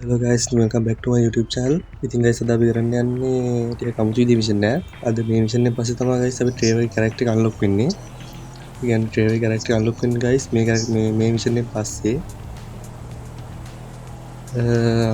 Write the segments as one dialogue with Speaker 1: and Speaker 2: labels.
Speaker 1: Hello guys, welcome back to my YouTube channel. ඉතින් guys අද අපි කරන්න යන්නේ ටික කමුතු විදිහේ mission එකක්. අද මේ mission එක පස්සේ තමයි guys අපි travel character එක unlock වෙන්නේ. ඒ කියන්නේ travel character එක unlock වෙන්නේ guys මේ mission එකෙන් පස්සේ.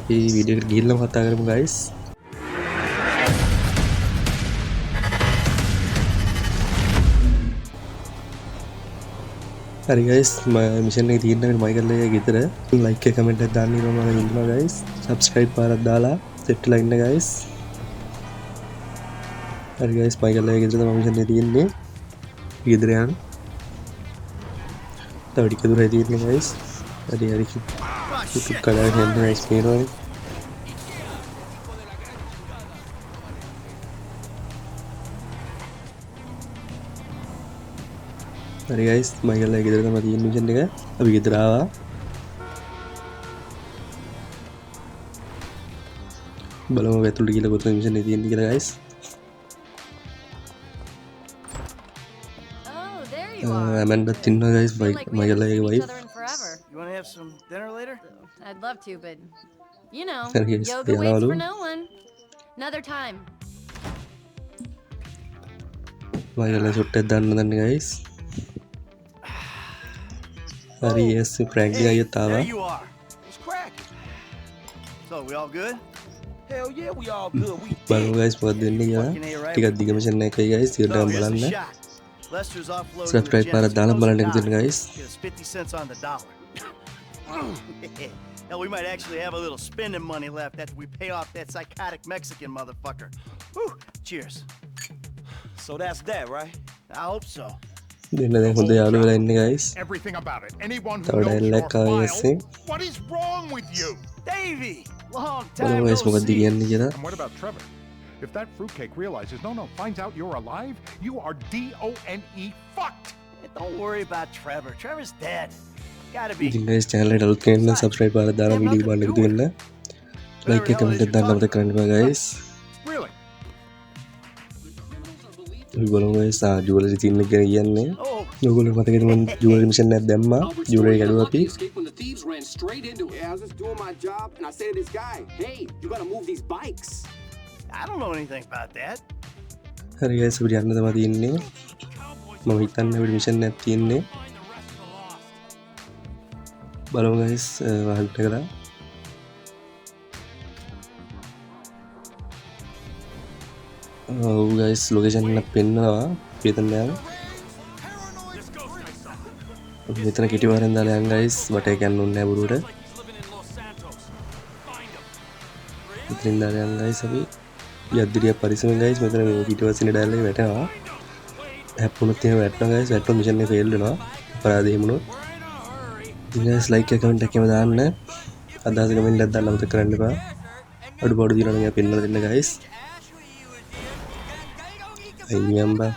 Speaker 1: අපි වීඩියෝ එකට ගිහිල්ලාම කතා කරමු guys. හරි guys mission එක තියෙන මේ මයිකල් එකේ ගෙදර like එක comment එකක් දාන්න ඉන්නවා මම ඉන්නවා guys. subscribe පාරක් දාලා set වෙලා ඉන්න guys. හරි guys මයිකල් එකේ ගෙදර තමයි mission එක තියෙන්නේ. ගෙදර යන්න. තව ටික දුරයි තියෙන්නේ guys. හරි YouTube කඩාගෙන යන්න guys මේනවනේ. හරි guys මයිකල් එකේ ගෙදර තමයි තියෙන mission එක. අපි ගෙදර ආවා. බලමු ඇතුළට ගිහලා කොතන mission එක තියෙන්නේ කියලා guys. Amanda Tinna guys by Michael wife.
Speaker 2: You want to have some dinner later?
Speaker 3: I'd love to, but you know,
Speaker 1: Yes,
Speaker 3: yoga
Speaker 1: yeah,
Speaker 3: waits
Speaker 1: no.
Speaker 3: for no one. Another time.
Speaker 1: Michael සුට්ටක් දාන්න guys. හරි yes Frankie අයියත් ආවා.
Speaker 2: There you are. What's cracking? So, we all good?
Speaker 4: Hell yeah, we all good. We
Speaker 1: බලමු guys මොකද වෙන්නේ කියලා. ටිකක් දිග mission එකයි guys.
Speaker 2: So,
Speaker 1: ඉතින්
Speaker 2: here's a
Speaker 1: බලන්න.
Speaker 2: shot. Lester's offloading
Speaker 1: Subscribe
Speaker 2: the
Speaker 1: පාරක්
Speaker 2: gems.
Speaker 1: දාලා බලන්න
Speaker 2: Supposed
Speaker 1: එකතු
Speaker 2: to
Speaker 1: වෙන්න guys.
Speaker 2: Get us 50 cents on the dollar. Hell, we might actually have a little spending money left after we pay off that psychotic Mexican motherfucker. Whew. Cheers.
Speaker 4: So that's that, right?
Speaker 2: I hope so.
Speaker 1: දෙන්න දැන් හොඳ යාළුවෝ වෙලා ඉන්නේ guys.
Speaker 5: Everything about it. Anyone who
Speaker 1: තව
Speaker 5: knows your
Speaker 1: dialogue ආවා yes.
Speaker 5: file, what is wrong with you?
Speaker 2: Davey! Long
Speaker 1: බලමු
Speaker 2: time no
Speaker 1: guys මොකද
Speaker 2: see.
Speaker 1: කියන්නේ කියලා.
Speaker 5: And what about Trevor? If that fruitcake realizes, no, finds out you're alive, you are DONE fucked.
Speaker 2: Hey, don't worry about Trevor. Trevor's dead. Gotta be.
Speaker 1: ඉතින් guys channel එකට අලුත් කෙනෙක් නම් subscribe පාරක් දාලා වීඩියෝ බලන්න එකතු වෙන්න. like එක comment එකක් දාන්න අමතක කරන්න එපා guys.
Speaker 5: Really?
Speaker 1: අපි බලමු guys jewelry තියෙන එක ගැන කියන්නේ.
Speaker 2: Oh,
Speaker 1: ඔයගොල්ලෝ මතකද මම jewelry mission එකක් දැම්මා. jewelry ගැඩුවා අපි.
Speaker 6: Escaped when the thieves ran straight into it. Yeah, I was just doing my job, and I say to this guy, "Hey, you gotta move these bikes."
Speaker 2: I don't know anything about that.
Speaker 1: හරි guys අපිට යන්න තමයි තියෙන්නේ. මම හිතන්නේ අපිට mission එකක් තියෙන්නේ. බලමු guys help කරලා. ඔව් guys location එක පෙන්නනවා. පිටතන යන්න. අපි මෙතන කිටි වරෙන් දාලා යන්න guys. වටේ යන්න ඕනේ නැහැ බුරුවට. ඉතින් දාලා යන්න guys අපි. යද්දිරිය පරිස්සමෙන් guys මෙතන මේ පිටිපස්සේ ඩයල් එක වැටෙනවා. හැප්පුණොත් එහෙම වැටෙනවා guys. වැටුණොත් mission එක fail වෙනවා. අපරාධය වුණොත්. ඉතින් guys like එක comment එකම දාන්න. අදහස් comment එකක් දාන්න අමතක කරන්න එපා. අඩුපාඩු දිනන මම පෙන්නලා දෙන්න guys. අයියම්බා.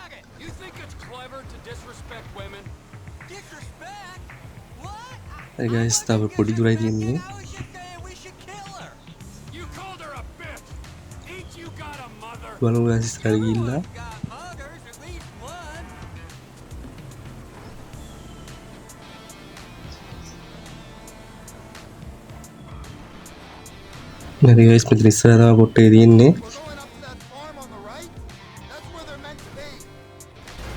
Speaker 7: You think it's clever to disrespect women?
Speaker 2: Disrespect? What?
Speaker 1: හරි guys තව පොඩි දුරයි තියෙන්නේ.
Speaker 2: We should kill her.
Speaker 7: You called her a bitch. Ain't you got a mother?
Speaker 1: බලමු guys ඉස්සරහට ගිහිල්ලා.
Speaker 2: Got mothers, at least one.
Speaker 1: හරි guys මෙතන ඉස්සරහ තමයි පොට්ටේ තියෙන්නේ.
Speaker 5: We're going up to that farm on the right. That's where they're meant to be.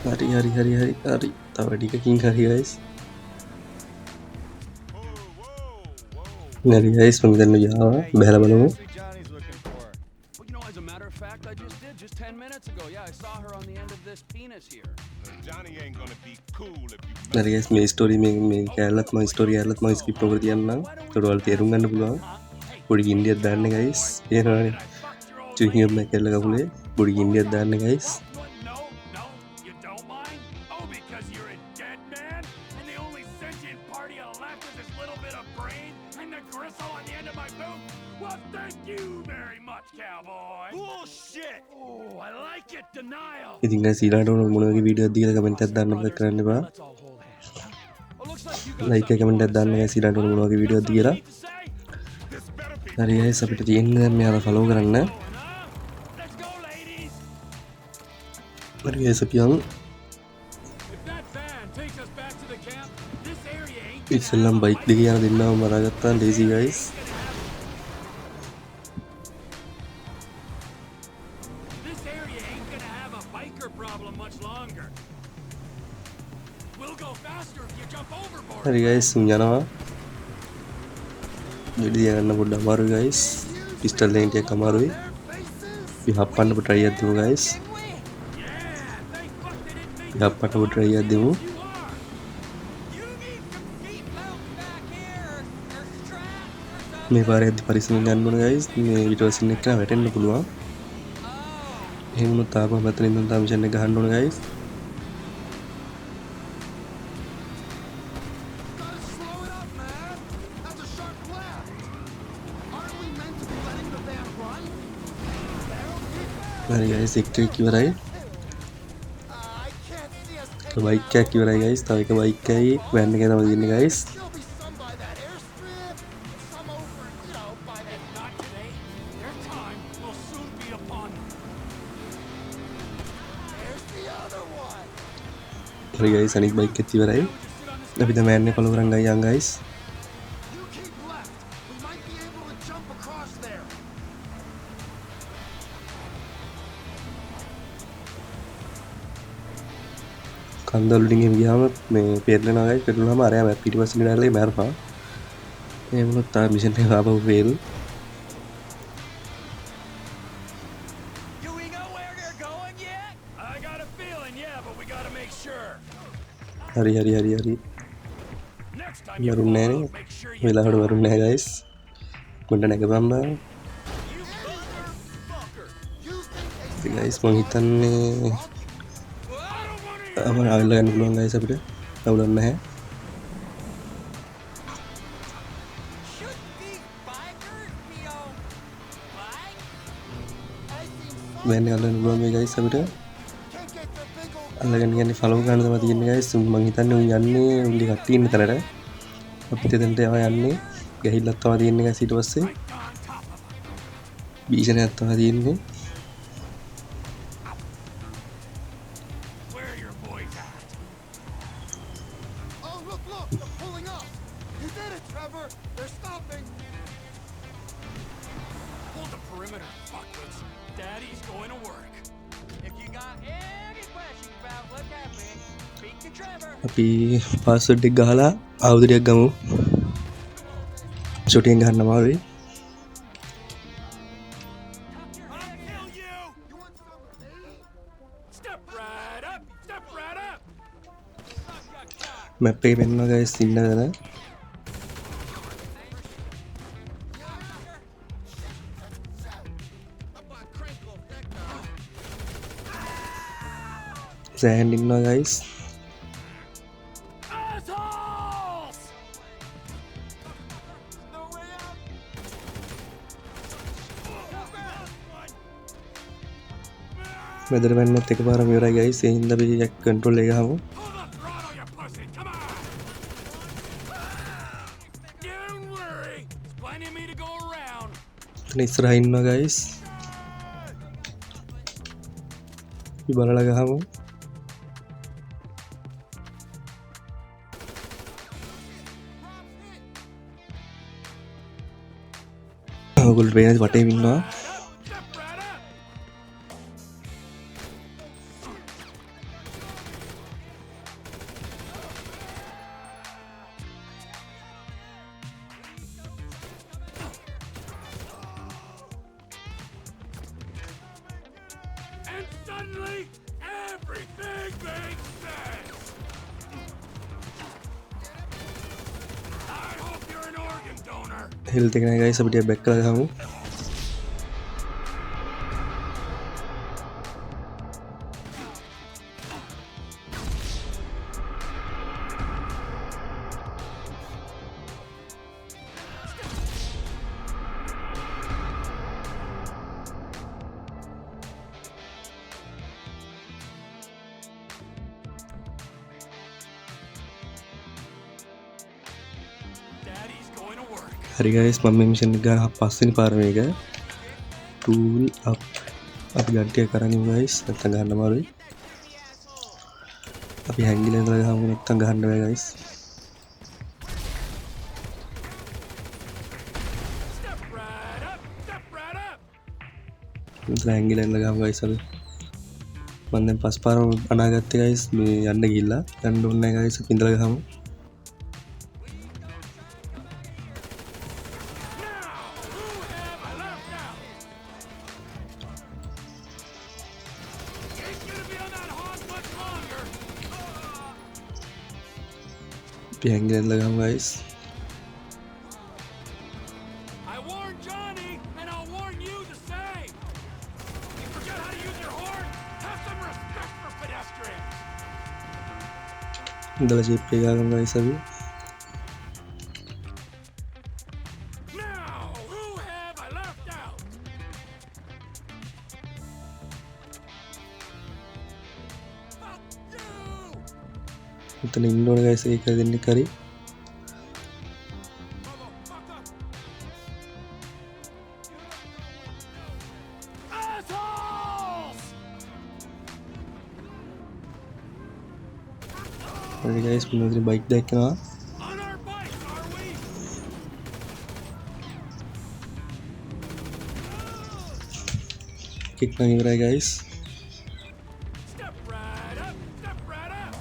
Speaker 1: හරි තව ටිකකින් හරි guys. හරි guys මම දැන් යනවා බහලා බලමු.
Speaker 2: Johnny's looking for her.
Speaker 7: Well, you know, as a matter of fact, I just did just 10 minutes ago. Yeah, I saw her on the end of this penis here.
Speaker 5: Johnny ain't gonna be cool if you
Speaker 1: හරි guys මේ story මේ කැලලත් මම story කැලලත් මම skip කරලා තියන්නම්. ඒකට ඔයාලා තේරුම් ගන්න පුළුවන්. පොඩි ඉන්දියක් දාන්න guys. එනවනේ. චුහියම් එක කැලල කකුලේ පොඩි ඉන්දියක් දාන්න guys.
Speaker 7: No, you don't mind? Oh, because you're a dead man? And the only sentient part of you left is this little bit of brain and the gristle on the end of my boot? Well, thank you very much, cowboy.
Speaker 2: Bullshit.
Speaker 7: Oh, I like it, denial.
Speaker 1: ඉතින් guys ඊළඟට මොන වගේ video එකක් දීලා comment එකක් දාන්න අමතක කරන්න එපා.
Speaker 7: Let's all hold hands. Oh, looks like you got
Speaker 1: like එක කමෙන්ට් එකක් දාන්න guys ඊළඟට මොන වගේ වීඩියෝ එකක් දීලා.
Speaker 7: something to say?
Speaker 1: හරි guys අපිට තියෙන්නේ දැන් මෙයාලා follow කරන්න.
Speaker 7: Let's go, ladies.
Speaker 1: හරි guys අපි යමු.
Speaker 7: If that van takes us back to the camp, this area ain't
Speaker 1: ඉස්සෙල්ලම බයික් දෙක යන දෙන්නම මරාගත්තා ලේසි guys.
Speaker 7: problem much longer. We'll go faster if you jump overboard.
Speaker 1: හරි ගයිස් යනවා ජෙඩි ගන්න පොඩ්ඩක් අමාරුයි ගයිස් පිස්ටල් එකෙන් ටිකක් අමාරුයි අපි හප්පන්න පොඩ try එකක් දෙමු ගයිස් හප්පන්න පොඩ try එකක් දෙමු මේ පාරේ අද පරිස්සමෙන් යන්න ඕන ගයිස් මේ විටවසින් එක්ක වැටෙන්න පුළුවන් එහෙම වුණොත් තාපම පැත්තෙන් ඉඳන් තා මිෂන් එක ගහන්න ඕන ගයිස් හරි ගයිස් එක ඉවරයි බයික් එකක් ඉවරයි ගයිස් තව එක බයික් එකයි වෑන් එකයි තමයි තියෙන්නේ guys
Speaker 7: Their time will soon be upon them.
Speaker 1: හරි ගයිස් අනිත් බයික් එකත් ඉවරයි අපි දැන් වෑන් එක ෆලෝ කරන් ගියා ගයිස් කන්දල් වලින් එහෙම ගියාම මේ පෙරලනවා ගයිස් පෙරලුවාම අරයා මැප් පිටිපස්සේ ඉඳලා මැරපා ඒ වුණොත් තා මිෂන් එක ආපහු fail
Speaker 7: Do we know where they're going yet? I got a feeling, yeah, but we gotta make sure.
Speaker 1: හරි
Speaker 7: Next time you
Speaker 1: මරුන්නේ
Speaker 7: pull
Speaker 1: නැහැ
Speaker 7: out,
Speaker 1: නේ
Speaker 7: make sure you
Speaker 1: වෙලාවට මරුන්නේ නැහැ ගයිස් මොන්න නැගපම් බා ගයිස් මං හිතන්නේ අපර අවුල ගන්න පුළුවන් ගයිස් අපිට අවුලක් නැහැ වෙන්නේ අල්ලන්න පුළුවන් මේ ගයිස් අපිට අල්ලගෙන යන්නේ ෆලෝ ගන්න තමයි තියෙන්නේ ගයිස් මං හිතන්නේ උන් යන්නේ උන්ගේ කට්ටිය ඉන්න තැනට අපිට එතනට යන්නේ ගහිල්ලක් තමයි තියෙන්නේ ගයිස් ඊට පස්සේ බීෂණයක් තමයි තියෙන්නේ
Speaker 7: where are your boys at?
Speaker 2: Oh, look, they're pulling up. You did it, Trevor. They're stopping.
Speaker 7: Hold the perimeter, fuckwits. Daddy's going to work.
Speaker 8: If you got any questions about what happened, speak to Trevor.
Speaker 1: අපි password එක ගහලා ආයුධ ටිකක් ගමු ෂොටින් ගන්න අමාරුයි
Speaker 7: Step right up! Step right up!
Speaker 1: Map එකේ පෙන්වනවා ගයිස් ඉන්න තැන සෑන් ඉන්නවා ගයිස්
Speaker 7: Assholes!
Speaker 1: මෙතන වෙන්නත් එකපාරම ඉවරයි ගයිස් ඒ හින්දා අපි කන්ට්‍රෝල් එක ගහමු
Speaker 7: Pull the throttle, you pussy! Come on! Don't worry! There's plenty of me to go around.
Speaker 1: එතන ඉස්සරහා ඉන්නවා ගයිස් අපි බලලා ගහමු ඔයගොල්ලෝ පේනද වටේම ඉන්නවා
Speaker 7: Step right up! And suddenly, everything makes sense! I hope you're an organ donor!
Speaker 1: Health එක නෑ guys අපි ටිකක් බැක් කරලා ගහමු
Speaker 7: Daddy's going to work.
Speaker 1: හරි ගයිස් මම මේ මිෂන් එක ගහ පස්වෙනි පාර මේක ටූල් අප් අපි ගන්ටිය කරන් ඉමු ගයිස් නැත්තම් ගහන්න අමාරුයි අපි හැංගිලා ඉඳලා ගහමු නැත්තම් ගහන්න බෑ guys
Speaker 7: Step right up! Step right up!
Speaker 1: ඉඳලා හැංගිලා ඉඳලා ගහමු ගයිස් අපි මම දැන් පස් පාරම අනාගත්තේ ගයිස් මේ යන්න ගිහිල්ලා යන්න ඕනේ ගයිස් අපි ඉඳලා ගහමු. අපි හැංගිලා ඉඳලා ගහමු guys.
Speaker 7: I warned Johnny, and I'll warn you the same. You forget how to use your horn? Have some respect for pedestrians.
Speaker 1: ඉඳලා ජීප් එක ගහමු ගයිස් අපි.
Speaker 7: Now, who have I left out? Fuck you!
Speaker 1: මෙතන ඉන්න ඕනේ guys ඒක දෙන්නේ කරි.
Speaker 7: Motherfucker! Assholes!
Speaker 1: හරි ගයිස් මම මෙතන බයික් දැක්කනවා.
Speaker 7: On our bikes, are we?
Speaker 1: Kick නම් ඉවරයි guys.
Speaker 7: Step right up! Step right up!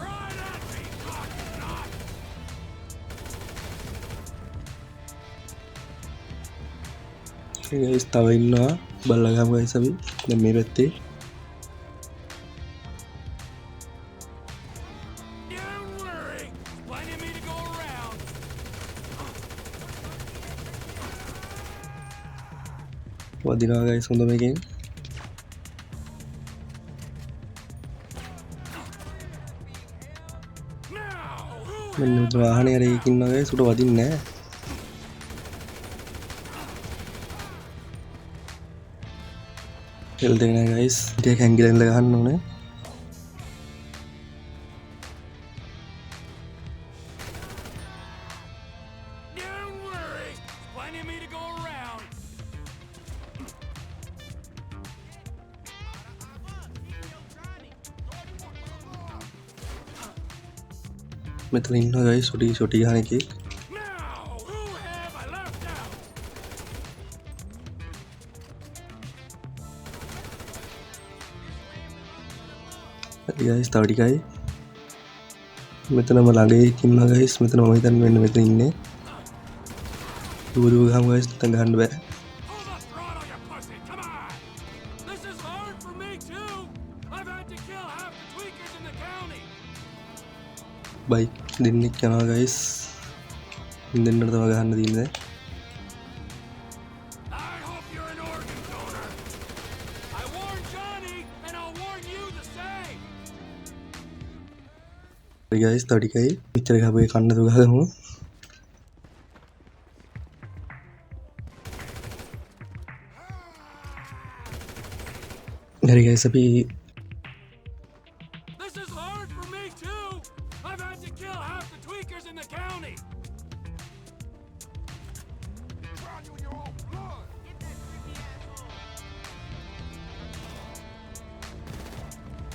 Speaker 7: Right at me, cock knot!
Speaker 1: හරි ගයිස් තව ඉන්නවා බලලා ගහමු ගයිස් අපි. දැන් මේ පැත්තේ
Speaker 7: Don't worry, plenty of me to go around.
Speaker 1: වදිනවා ගයිස් හොඳ මේකෙන්.
Speaker 7: Now, who
Speaker 1: මෙන්න මෙතන වාහනේ හරි එකකින් ඉන්නවා ගයිස් උට වදින්නේ නැහැ. හෙල් දෙක නැහැ ගයිස්. ටිකක් හැංගිලා ඉඳලා ගහන්න ඕනේ.
Speaker 7: Don't worry, plenty of me to go around.
Speaker 1: මෙතන ඉන්නවා ගයිස් ෂොටි ගහන එකේ.
Speaker 7: Now, who have I left out?
Speaker 1: හරි ගයිස් තව ටිකයි. මෙතනම ළඟ එකක් ඉන්නවා ගයිස්. මෙතන මම හිතන්නේ මෙන්න මෙතන ඉන්නේ. දුව ගහමු ගයිස් නැත්නම් ගහන්න බෑ.
Speaker 7: Pull the throttle, you pussy, come on! This is hard for me too! I've had to kill half the tweakers in the county!
Speaker 1: Bike දෙන්නෙක් යනවා ගයිස්. දෙන්නට තමයි ගහන්න තියෙන්නේ.
Speaker 7: I hope you're an organ donor! I warned Johnny, and I'll warn you the same!
Speaker 1: හරි guys තව ටිකයි. මෙච්චර ගහපු එක කන්න දුව ගහමු. හරි ගයිස් අපි
Speaker 7: This is hard for me too! I've had to kill half the tweakers in the county!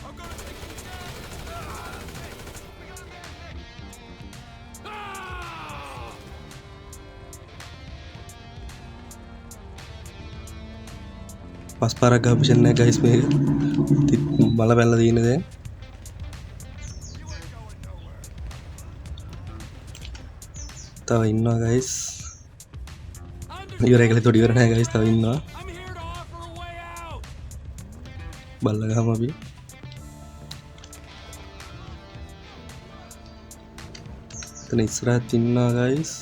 Speaker 7: I'm gonna take you down! Ah!
Speaker 1: පස් පාරක් ගහපු ෂන් එක ගයිස් මේක. බල පැනලා තියෙන දැන්. තව ඉන්නවා ගයිස්. ඉවරයි කියලා තොඩි ඉවර නැහැ ගයිස් තව ඉන්නවා.
Speaker 7: I'm here to offer a way out!
Speaker 1: බල්ලා ගහමු අපි. එතන ඉස්සරහත් ඉන්නවා ගයිස්.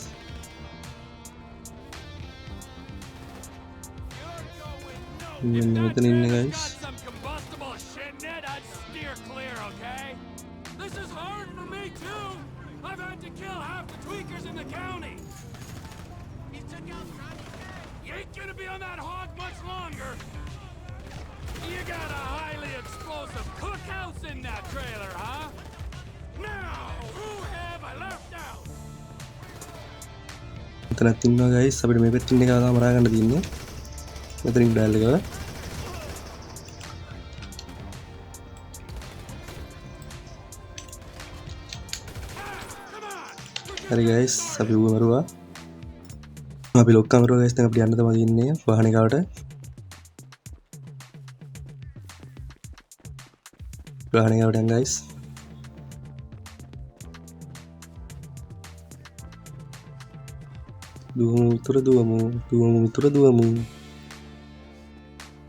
Speaker 1: මෙන්න මෙතන ඉන්නේ guys.
Speaker 7: Got some combustible shit in it, I'd steer clear, okay? This is hard for me too! I've had to kill half the tweakers in the county! You ain't gonna be on that hog much longer! You got a highly explosive cookhouse in that trailer, huh? Now, who have I left out?
Speaker 1: මෙතනත් ඉන්නවා guys. අපිට මේ පැත්තේ ඉන්න එක තමයි මරා ගන්න තියෙන්නේ. මෙතනින් ඩයල් එක. හරි ගයිස් අපි ඌව මරුවා. අපි ලොක්කා මරුවා ගයිස්. දැන් අපිට යන්න තමයි තියෙන්නේ වාහනේ කාට. ගහන යවට යන් ගයිස්. දුවමු උතුර දුවමු දුවමු.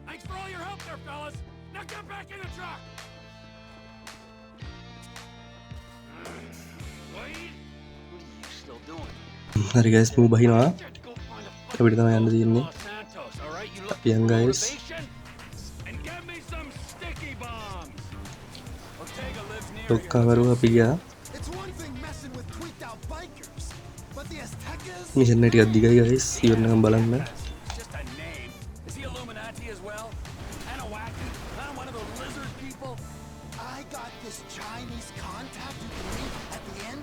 Speaker 7: Thanks for all your help there, fellas. Now get back in the truck. Wait.
Speaker 2: What are you still doing?
Speaker 1: හරි ගයිස් මූ බහිනවා.
Speaker 7: Go find a
Speaker 1: අපිට තමයි යන්න තියෙන්නේ.
Speaker 7: Los Santos, all right? You look
Speaker 1: අපි යන් guys.
Speaker 7: and get me some sticky bombs. Ortega lives near
Speaker 1: ලොක්කාවරුව අපි ගියා.
Speaker 2: It's one thing messing with tweaked out bikers, but the Aztecas?
Speaker 1: Mission එක ටිකක් දිගයි ගයිස්. ඉවරනකම් බලන්න.
Speaker 7: Just a name. Is he Illuminati as well? Anahuac? One of the lizard people?
Speaker 2: I got this Chinese contact you can meet at the end.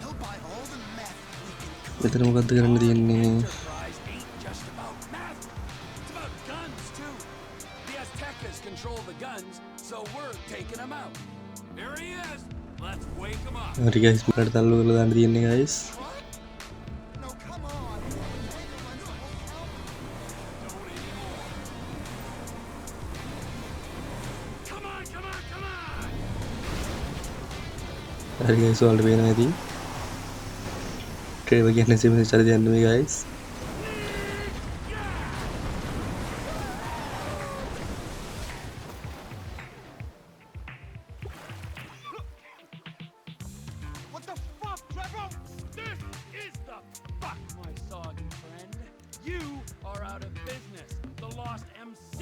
Speaker 2: He'll buy all the meth we can cook.
Speaker 1: මෙතන මොකද්ද කරන්න තියෙන්නේ?
Speaker 7: Enterprise ain't just about meth. It's about guns too. The Aztecas control the guns, so we're taking them out. Here he is. Let's wake him up.
Speaker 1: හරි guys මට තල්ලු කරලා දාන්න තියෙන්නේ guys.
Speaker 2: No, come on. Ortega runs the whole county.
Speaker 7: Don't anymore. Come on, come on, come on!
Speaker 1: හරි guys ඔයාලට පේනවා ඇති. ට්‍රේවර් කියන්නේ සිමෙන් චරිතයක් නෙමෙයි guys.
Speaker 7: What the fuck, Trevor? This is the fuck, my soggy friend. You are out of business. The Lost MC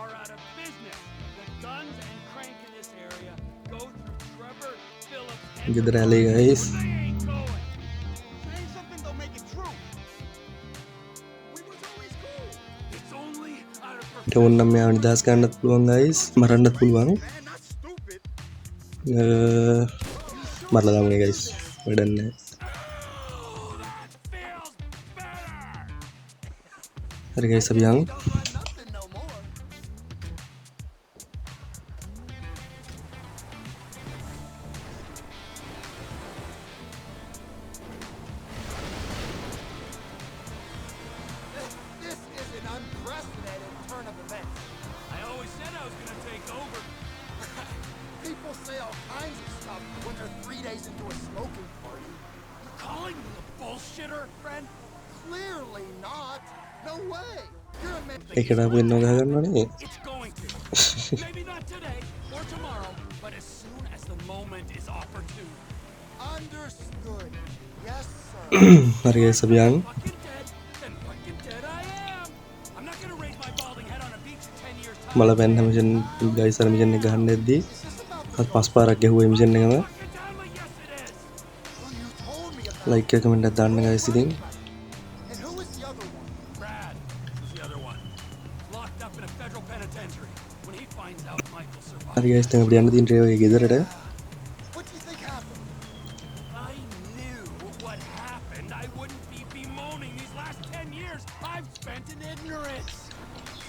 Speaker 7: are out of business. The guns and crank in this area go through Trevor Phillips.
Speaker 1: ගෙදර ඇලේ guys.
Speaker 7: They ain't going.
Speaker 2: Say something, they'll make it true. We was always cool.
Speaker 7: It's only out of
Speaker 1: ඊට ඕනනම් මෙයාව නිදහස් කරන්නත් පුළුවන් guys. මරන්නත් පුළුවන්.
Speaker 2: Man, not stupid.
Speaker 1: මරලා දාමු guys. වැඩක් නැහැ.
Speaker 7: Oh, that feels better.
Speaker 1: හරි ගයිස් අපි යන්.
Speaker 2: Don't run nothing no more. This is an unprecedented turn of events.
Speaker 7: I always said I was gonna take over.
Speaker 2: People say all kinds of stuff when they're 3 days into a smoking party.
Speaker 7: You calling me a bullshitter, friend?
Speaker 2: Clearly not. No way. You're a man.
Speaker 1: ඒකට අපි එන්නව ගහ ගන්නවනේ.
Speaker 7: It's going to. Maybe not today or tomorrow, but as soon as the moment is opportune.
Speaker 2: Understood. Yes, sir.
Speaker 1: හරි guys අපි යන්.
Speaker 7: Fucking dead, then fucking dead I am. I'm not gonna raise my balding head on a beach in 10 years' time.
Speaker 1: මල පැන්න mission guys අර mission එක ගහන්න එද්දී අත් පස් පාරක් ගැහුවා මේ මිෂන් එකම.
Speaker 7: Fucking time, like, yes it is.
Speaker 2: Well, you told me about
Speaker 1: like එක කමෙන්ට් එකක් දාන්න ගයිස් ඉතින්.
Speaker 2: And who is the other one?
Speaker 7: Brad is the other one. Locked up in a federal penitentiary. When he finds out Michael survived.
Speaker 1: හරි guys දැන් අපිට යන්න තියෙන ට්‍රේවර්ගේ ගෙදරට.
Speaker 2: What do you think happened?
Speaker 7: I knew what happened. I wouldn't be bemoaning these last 10 years I've spent in ignorance.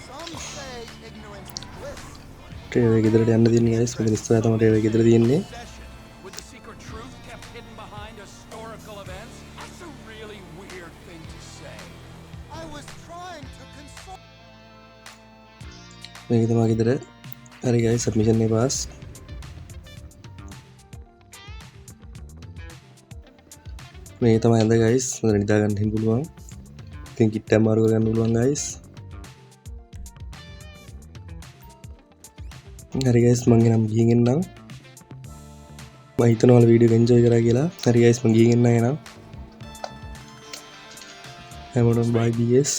Speaker 2: Some say ignorance is bliss.
Speaker 1: ට්‍රේවර්ගේ ගෙදරට යන්න තියෙන්නේ guys. මෙතන ඉස්සරහ තමයි ට්‍රේවර්ගේ ගෙදර තියෙන්නේ.
Speaker 7: Obsession with the secret truth kept hidden behind historical events. That's a really weird thing to say.
Speaker 2: I was trying to console.
Speaker 1: මේක තමයි ගෙදර. හරි ගයිස් අපි මිෂන් එක පාස්. මේක තමයි අද ගයිස්. මම නිදා ගන්න හින් පුළුවන්. ඉතින් කිට්ට අමාරු කරගන්න පුළුවන් ගයිස්. හරි ගයිස් මම එනම් ගිහින් එන්නම්. මම හිතනවා ඔයාලා වීඩියෝ එක එන්ජොයි කරා කියලා. හරි ගයිස් මම ගිහින් එන්නම් එහෙනම්. හැමෝටම බයි BS.